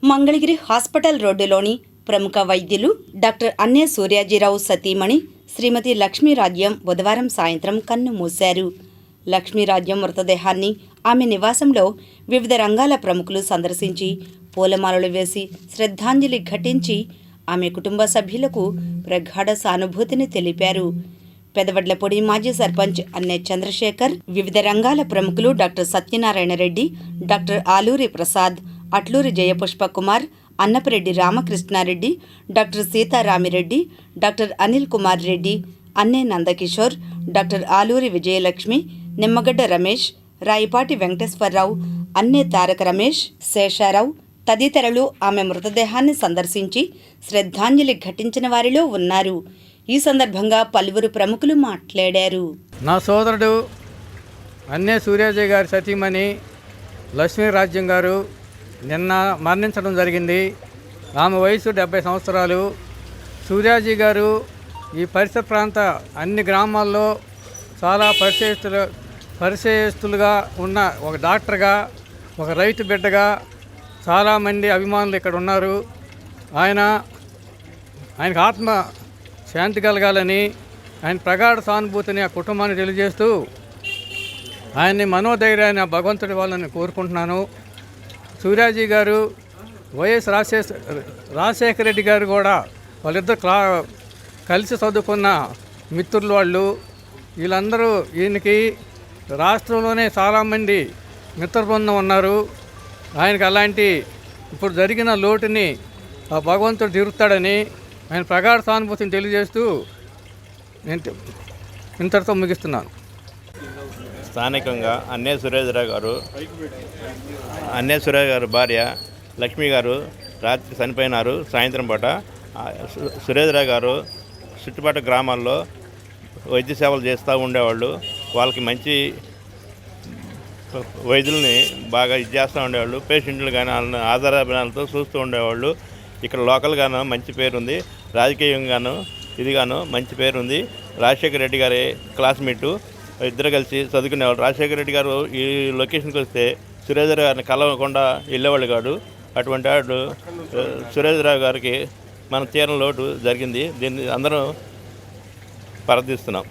Mangalagiri hospital రోడ్డులోని ప్రముఖ వైద్యులు డాక్టర్ అన్నే సూర్యాజీరావు సతీమణి శ్రీమతి లక్ష్మీరాజ్యం బుధవారం సాయంత్రం కన్నుమూశారు. లక్ష్మీరాజ్యం మృతదేహాన్ని ఆమె నివాసంలో వివిధ రంగాల ప్రముఖులు సందర్శించి పూలమాలలు వేసి శ్రద్ధాంజలి ఘటించి ఆమె కుటుంబ సభ్యులకు ప్రగాఢ సానుభూతిని తెలిపారు. పెదవడ్లపొడి మాజీ సర్పంచ్ అన్నే చంద్రశేఖర్, వివిధ రంగాల ప్రముఖులు doctor Satyanarayana Reddy, doctor Aluri Prasad, Atluri Jayapushpa Kumar, Annapareddy Ramakrishnareddy, doctor Seetharamireddy, doctor Anil Kumar Reddy, Anne Nandakishore, doctor Aluri Vijayalakshmi, Nimmagadda Ramesh, Rayapati Venkateswararao, Anne Taraka Ramesh, Sesha Rao తదితరులు ఆమె మృతదేహాన్ని సందర్శించి శ్రద్ధాంజలి ఘటించిన వారిలో ఉన్నారు. ఈ సందర్భంగా పలువురు ప్రముఖులు మాట్లాడారు. నా సోదరుడు అన్నే సూర్యాజీ గారి సతీమణి లక్ష్మీరాజ్యం గారు నిన్న మరణించడం జరిగింది. ఆమె వయసు 70 సంవత్సరాలు. సూర్యాజీ గారు ఈ పరిసర ప్రాంత అన్ని గ్రామాల్లో చాలా పరిచయస్తులుగా ఉన్న ఒక డాక్టర్గా, ఒక రైతు బిడ్డగా చాలామంది అభిమానులు ఇక్కడ ఉన్నారు. ఆయనకు ఆత్మ శాంతి కలగాలని, ఆయన ప్రగాఢ సానుభూతిని ఆ కుటుంబాన్ని తెలియజేస్తూ ఆయన్ని మనోధైర్యాన్ని ఆ భగవంతుడి వాళ్ళని కోరుకుంటున్నాను. సూర్యాజీ గారు, వైఎస్ రాజశేఖర రెడ్డి గారు కూడా వాళ్ళిద్దరు కలిసి చదువుకున్న మిత్రులు వాళ్ళు. వీళ్ళందరూ ఈయనకి రాష్ట్రంలోనే చాలామంది మిత్ర బృందం ఉన్నారు. ఆయనకు అలాంటి ఇప్పుడు జరిగిన లోటుని ఆ భగవంతుడు తీరుస్తాడని ఆయన ప్రగాఢ సానుభూతిని తెలియజేస్తూ నేను ఇంతటితో ముగిస్తున్నాను. స్థానికంగా అన్నే సూర్యాజీరావు గారు భార్య లక్ష్మి గారు రాత్రి చనిపోయినారు. సాయంత్రం పూట సూర్యాజీరావు గారు చుట్టుపక్కల గ్రామాల్లో వైద్య సేవలు చేస్తూ ఉండేవాళ్ళు. వాళ్ళకి మంచి వైద్యుల్ని బాగా చేస్తూ ఉండేవాళ్ళు. పేషెంట్లు కానీ వాళ్ళని ఆధారాభిమానాలతో చూస్తూ ఉండేవాళ్ళు. ఇక్కడ లోకల్గాను మంచి పేరుంది, రాజకీయంగాను ఇదిగాను మంచి పేరుంది. రాజశేఖర రెడ్డి గారి క్లాస్మేటు, ఇద్దరు కలిసి చదువుకునేవాళ్ళు. రాజశేఖర రెడ్డి గారు ఈ లొకేషన్కి వస్తే సురేంద్రరావు గారిని కలవకుండా వెళ్ళేవాళ్ళు కాదు. అటువంటి వాడు సురేంద్రరావు గారికి మన తీరం లోటు జరిగింది. దీన్ని అందరం ప్రార్థిస్తున్నాం.